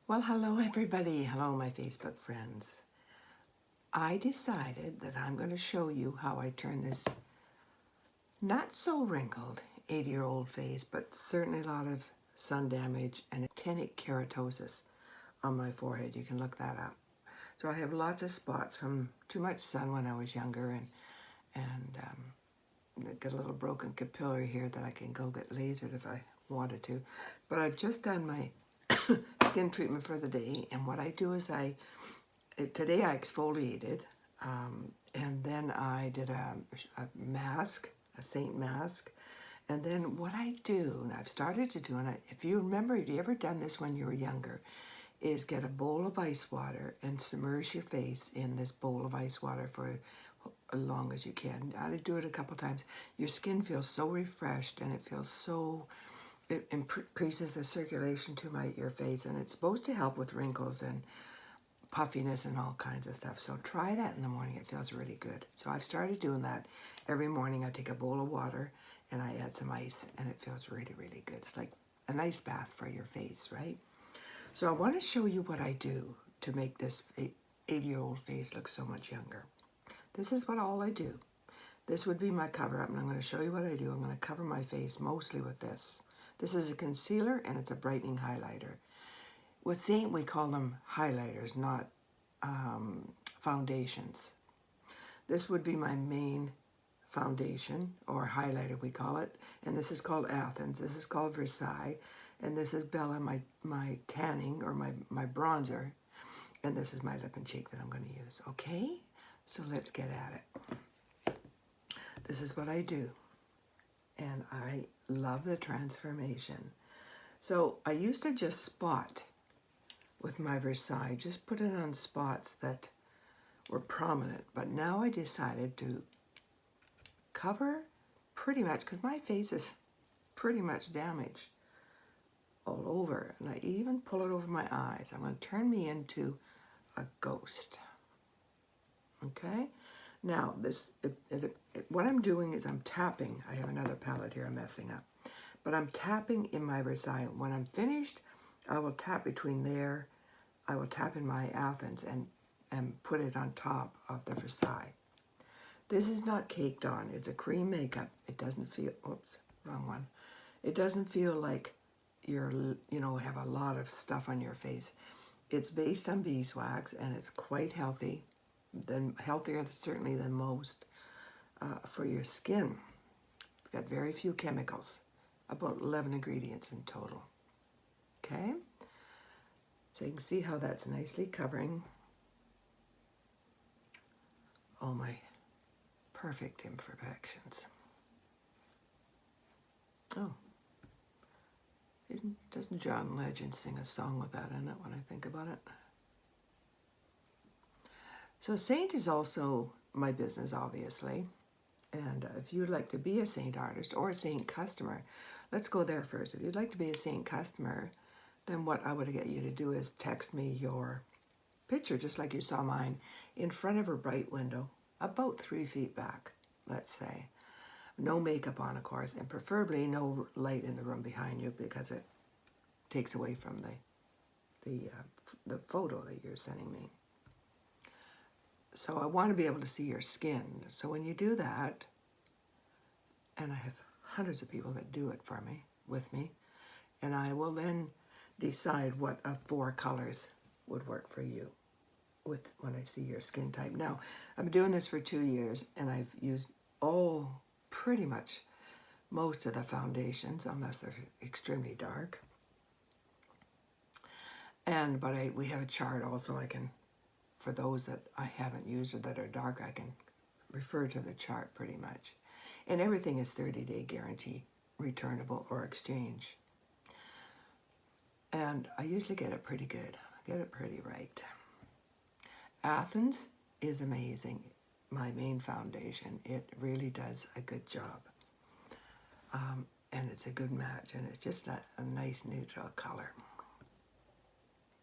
Well, hello everybody. Hello my Facebook friends. I decided that I'm going to show you how I turn this not so wrinkled 80-year-old face, but certainly a lot of sun damage and actinic keratosis on my forehead. You can look that up. So I have lots of spots from too much sun when I was younger and got a little broken capillary here that I can go get lasered if I wanted to. But I've just done my skin treatment for the day, and what I do is today I exfoliated, and then I did a mask, a saint mask, and then what I do, and I've started to do, and if you remember, if you ever done this when you were younger, is get a bowl of ice water and submerge your face in this bowl of ice water for as long as you can. I do it a couple times. Your skin feels so refreshed, and it feels so, it increases the circulation to your face, and it's supposed to help with wrinkles and puffiness and all kinds of stuff. So try that in the morning. It feels really good. So I've started doing that every morning. I take a bowl of water and I add some ice, and it feels really, really good. It's like an ice bath for your face, right? So I want to show you what I do to make this 80-year-old face look so much younger. This is what all I do. This would be my cover up, and I'm going to show you what I do. I'm going to cover my face mostly with this. This is a concealer, and it's a brightening highlighter. With Saint, we call them highlighters, not foundations. This would be my main foundation, or highlighter we call it, and this is called Athens, this is called Versailles, and this is Bella, my tanning, or my bronzer, and this is my lip and cheek that I'm going to use, okay? So let's get at it. This is what I do, and I love the transformation. So I used to just spot with my Versailles, just put it on spots that were prominent, but now I decided to cover pretty much, because my face is pretty much damaged all over, and I even pull it over my eyes. I'm going to turn me into a ghost. Okay? Now, what I'm doing is I'm tapping. I have another palette here I'm messing up. But I'm tapping in my Versailles. When I'm finished, I will tap between there. I will tap in my Athens and put it on top of the Versailles. This is not caked on. It's a cream makeup. It doesn't feel, oops, wrong one. It doesn't feel like have a lot of stuff on your face. It's based on beeswax, and it's quite healthy, healthier certainly than most for your skin. It's got very few chemicals, about 11 ingredients in total. Okay? So you can see how that's nicely covering all my perfect imperfections. Oh, doesn't John Legend sing a song with that in it when I think about it? So Saint is also my business, obviously. And if you'd like to be a Saint artist or a Saint customer, let's go there first. If you'd like to be a Saint customer, then what I would get you to do is text me your picture, just like you saw mine, in front of a bright window, about 3 feet back, let's say. No makeup on, of course, and preferably no light in the room behind you, because it takes away from the photo that you're sending me. So I want to be able to see your skin. So when you do that, and I have hundreds of people that do it for me, with me, and I will then decide what of 4 colors would work for you when I see your skin type. Now, I've been doing this for 2 years, and I've used pretty much most of the foundations, unless they're extremely dark. But we have a chart also. I can, for those that I haven't used or that are dark, I can refer to the chart pretty much. And everything is 30-day guarantee, returnable or exchange. And I usually get it pretty good. I get it pretty right. Athens is amazing. My main foundation. It really does a good job. And it's a good match, and it's just a nice neutral color.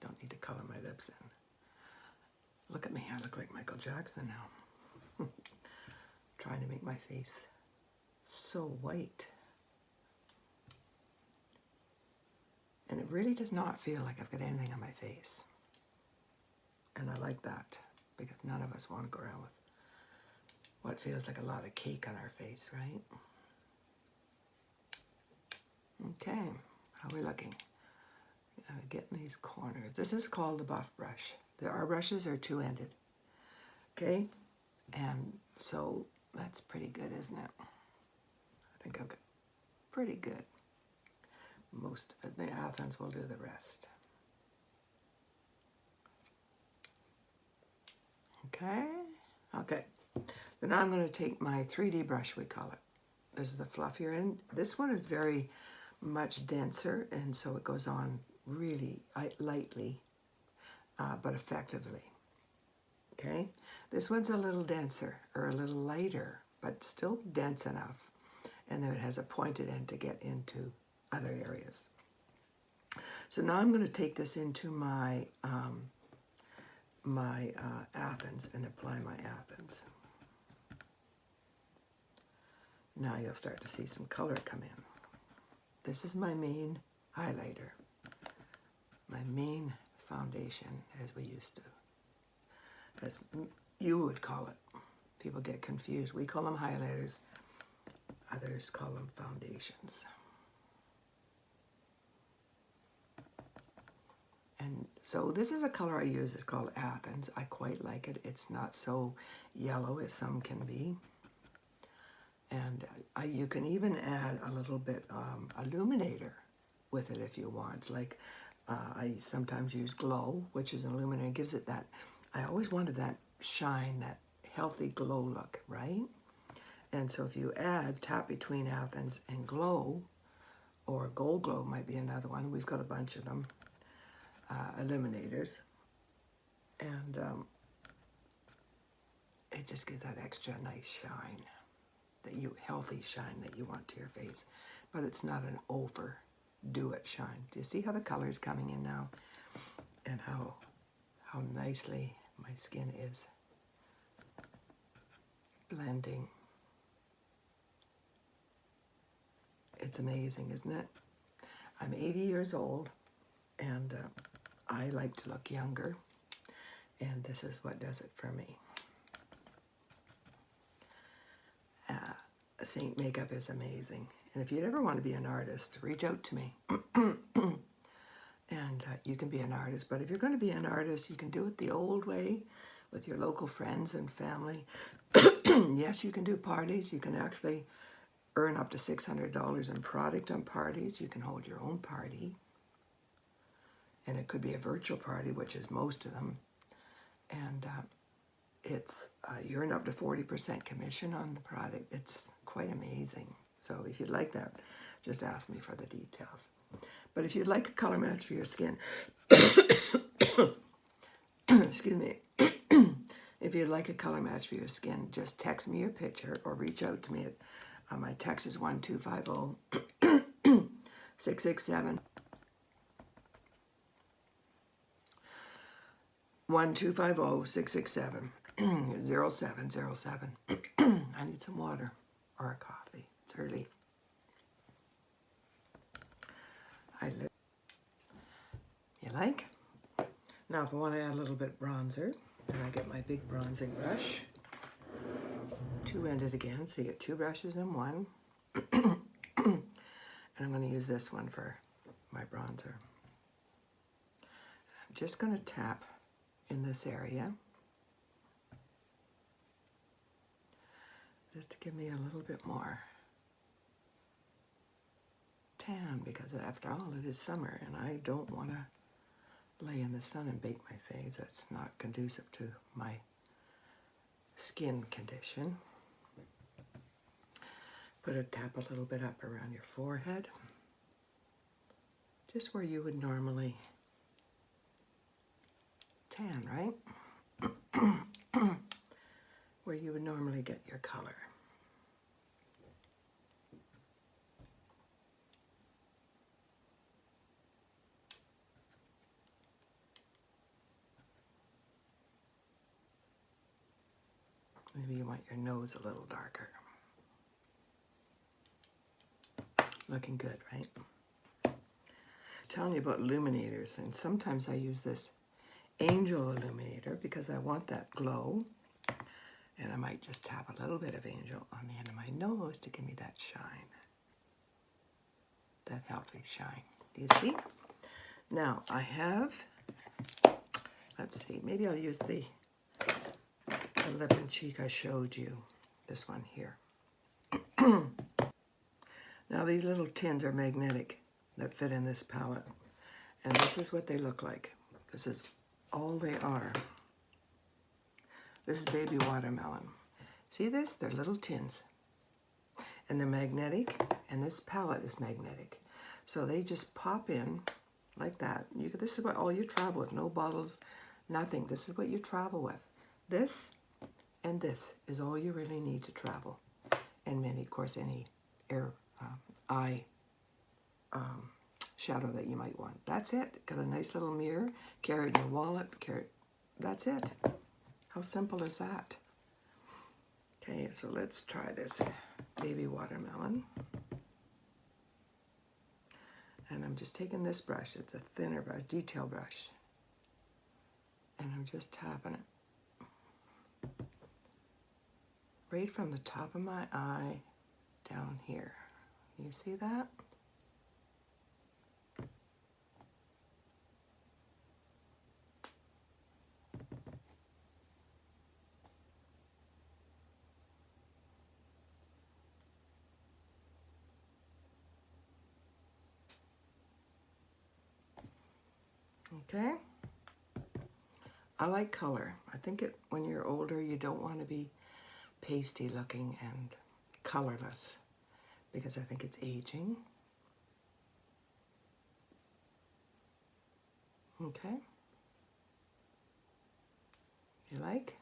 Don't need to color my lips in. Look at me, I look like Michael Jackson now. Trying to make my face so white. And it really does not feel like I've got anything on my face. And I like that, because none of us want to go around with what feels like a lot of cake on our face, right? Okay, how are we looking? Getting these corners. This is called the buff brush. Our brushes are two-ended, okay? And so that's pretty good, isn't it? I think I've got pretty good. Most of the Athens will do the rest. Okay, okay. So now I'm going to take my 3D brush, we call it. This is the fluffier end. This one is very much denser, and so it goes on really lightly, but effectively. Okay, this one's a little denser, or a little lighter, but still dense enough. And then it has a pointed end to get into other areas. So now I'm going to take this into my Athens and apply my Athens. Now you'll start to see some color come in. This is my main highlighter, my main foundation, as we used to, as you would call it. People get confused. We call them highlighters. Others call them foundations. And so this is a color I use. It's called Athens. I quite like it. It's not so yellow as some can be. And you can even add a little bit illuminator with it if you want. Like I sometimes use glow, which is an illuminator. It gives it that, I always wanted that shine, that healthy glow look, right? And so if you tap between Athens and glow, or gold glow might be another one. We've got a bunch of them, illuminators. And it just gives that extra nice shine, healthy shine that you want to your face. But it's not an overdo it shine. Do you see how the color is coming in now? And how nicely my skin is blending. It's amazing, isn't it? I'm 80 years old, and I like to look younger, and this is what does it for me. Saint makeup is amazing, and if you'd ever want to be an artist, reach out to me. And you can be an artist, but if you're going to be an artist, you can do it the old way with your local friends and family. Yes, you can do parties. You can actually earn up to $600 in product on parties. You can hold your own party, and it could be a virtual party, which is most of them. And it's you earn up to 40% commission on the product. It's quite amazing. So if you'd like that, just ask me for the details. But if you'd like a color match for your skin, excuse me, if you'd like a color match for your skin, just text me your picture or reach out to me at my text is 1-250-667. 1-250-667 0707. I need some water or a coffee. It's early. You like? Now if I want to add a little bit bronzer, then I get my big bronzing brush. Two-ended again, so you get two brushes in one. And I'm going to use this one for my bronzer. I'm just going to tap in this area, just to give me a little bit more tan, because after all, it is summer, and I don't want to lay in the sun and bake my face. That's not conducive to my skin condition. Tap a little bit up around your forehead, just where you would normally tan, right? Where you would normally get your color. Maybe you want your nose a little darker. Looking good, right? telling you about illuminators, and sometimes I use this Angel illuminator because I want that glow. And I might just tap a little bit of Angel on the end of my nose to give me that shine. That healthy shine. Do you see? Now I have, let's see, maybe I'll use the lip and cheek I showed you. This one here. Now these little tins are magnetic that fit in this palette. And this is what they look like. This is all they are. This is baby watermelon. See this? They're little tins. And they're magnetic, and this palette is magnetic. So they just pop in like that. This is what all you travel with. No bottles, nothing. This is what you travel with. This and this is all you really need to travel. And of course, any eye shadow that you might want. That's it. Got a nice little mirror. Carry it in your wallet. That's it. How simple is that? Okay, so let's try this baby watermelon. And I'm just taking this brush. It's a thinner brush, detail brush. And I'm just tapping it right from the top of my eye down here. You see that? Okay. I like color. I think when you're older, you don't want to be pasty looking and colorless because I think it's aging. Okay. You like?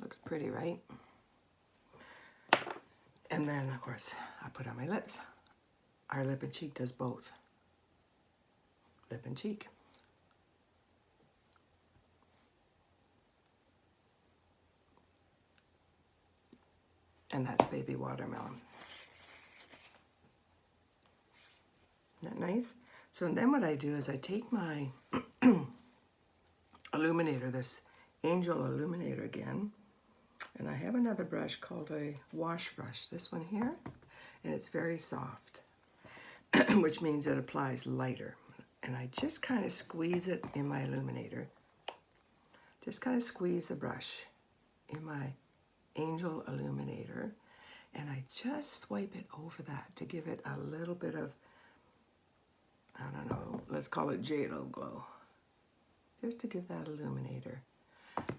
Looks pretty, right? And then, of course, I put on my lips. Our lip and cheek does both. Lip and cheek. And that's baby watermelon. Isn't that nice? So then what I do is I take my illuminator, this Angel illuminator again, and I have another brush called a wash brush, this one here, and it's very soft, which means it applies lighter. And I just kind of squeeze it in my illuminator. Just kind of squeeze the brush in my Angel illuminator, and I just swipe it over that to give it a little bit of, I don't know, let's call it J-Lo glow. Just to give that illuminator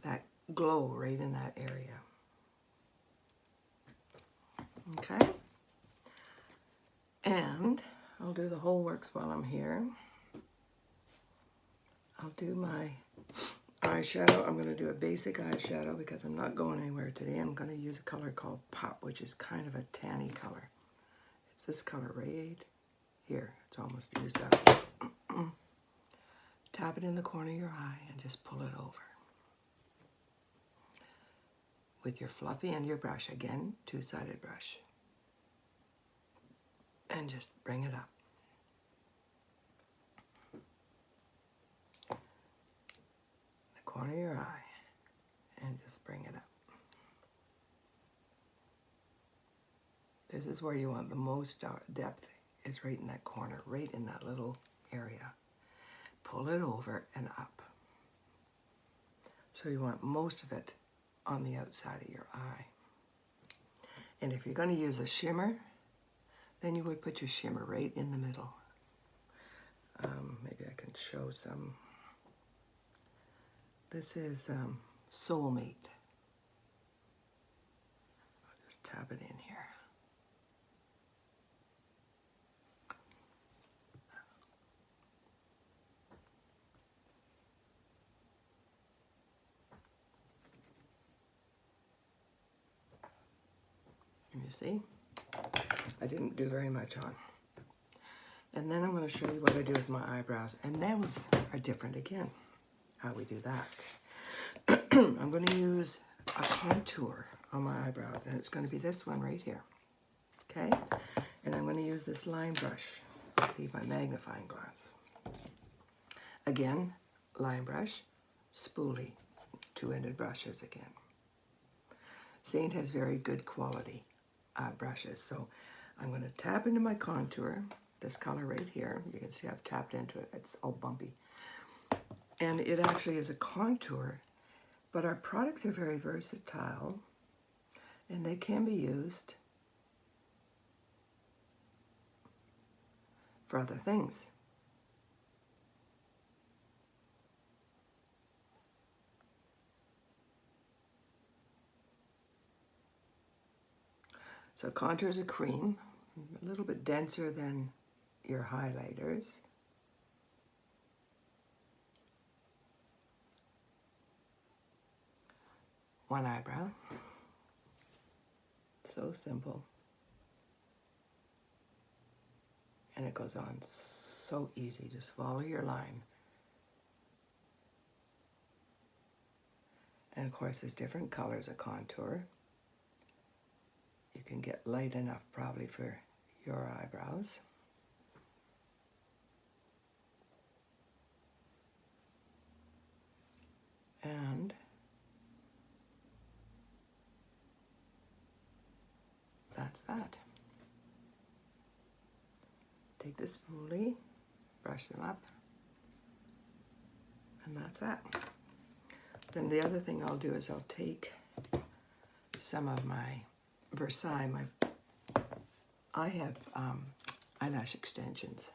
that glow right in that area. Okay? And I'll do the whole works while I'm here. I'll do my eyeshadow. I'm going to do a basic eyeshadow because I'm not going anywhere today. I'm going to use a color called Pop, which is kind of a tanny color. It's this color right here. It's almost used up. Tap it in the corner of your eye and just pull it over. With your fluffy end of your brush, again, two-sided brush. And just bring it up. Corner of your eye and just bring it up. This is where you want the most depth, is right in that corner, right in that little area. Pull it over and up. So you want most of it on the outside of your eye. And if you're going to use a shimmer, then you would put your shimmer right in the middle. Maybe I can show some. This is Soulmate. I'll just tap it in here. Can you see? I didn't do very much on. And then I'm going to show you what I do with my eyebrows. And those are different again, how we do that. I'm going to use a contour on my eyebrows, and it's going to be this one right here. Okay? And I'm going to use this line brush. Leave my magnifying glass. Again, line brush, spoolie, two-ended brushes again. Saint has very good quality brushes, so I'm going to tap into my contour, this color right here. You can see I've tapped into it. It's all bumpy. And it actually is a contour, but our products are very versatile, and they can be used for other things. So contour is a cream, a little bit denser than your highlighters. One eyebrow. So simple. And it goes on so easy. Just follow your line. And of course, there's different colors of contour. You can get light enough probably for your eyebrows. And that's that. Take the spoolie, brush them up, and that's that. Then the other thing I'll do is I'll take some of my Versailles, I have eyelash extensions,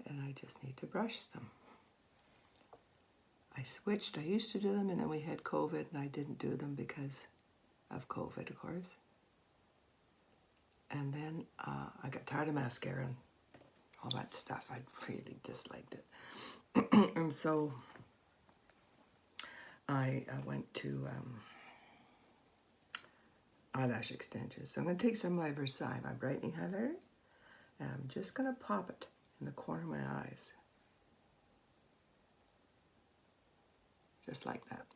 and I just need to brush them. I switched. I used to do them, and then we had COVID, and I didn't do them because of COVID, of course. And then I got tired of mascara and all that stuff. I really disliked it. And so I went to eyelash extensions. So I'm going to take some of my Versailles, my brightening highlighter, and I'm just going to pop it in the corner of my eyes. Just like that.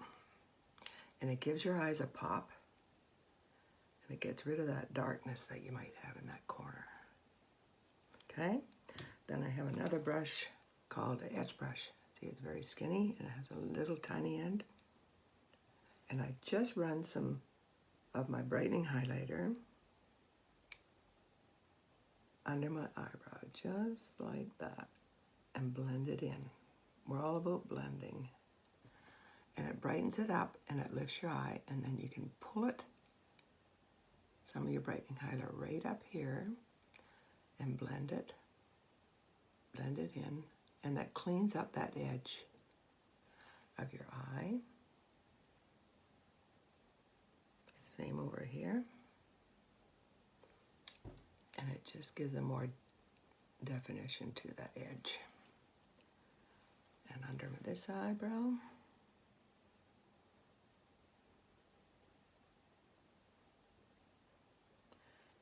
And it gives your eyes a pop, and it gets rid of that darkness that you might have in that corner. Okay? Then I have another brush called an etch brush. See, it's very skinny, and it has a little tiny end. And I just run some of my brightening highlighter under my eyebrow, just like that, and blend it in. We're all about blending. And it brightens it up, and it lifts your eye, and then you can pull it, some of your brightening highlighter right up here, and blend it in, and that cleans up that edge of your eye. Same over here. And it just gives a more definition to that edge. And under this eyebrow,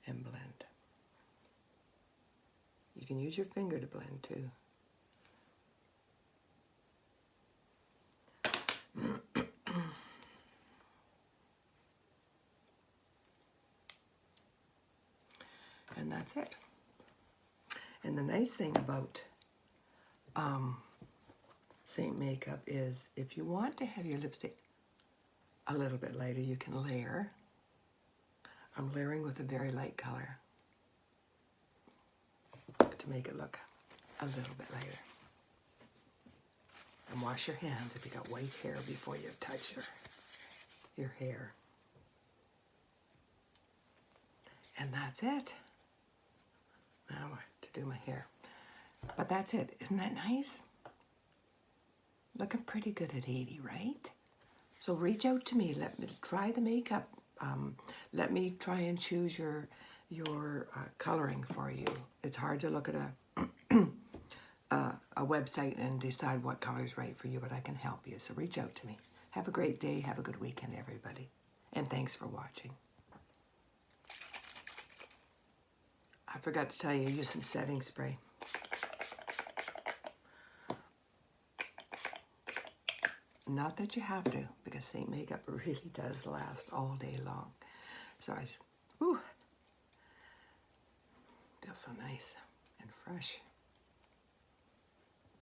and blend. You can use your finger to blend too. And that's it. And the nice thing about Saint Makeup is if you want to have your lipstick a little bit lighter, you can layer. I'm layering with a very light color to make it look a little bit lighter. And wash your hands if you got white hair before you touch your hair. And that's it. Now to do my hair. But that's it. Isn't that nice? Looking pretty good at 80, right? So reach out to me. Let me try the makeup. Let me try and choose your coloring for you. It's hard to look at a website and decide what color is right for you, but I can help you. So reach out to me. Have a great day. Have a good weekend, everybody. And thanks for watching. I forgot to tell you, use some setting spray. Not that you have to, because Saint Makeup really does last all day long. So Feels so nice and fresh.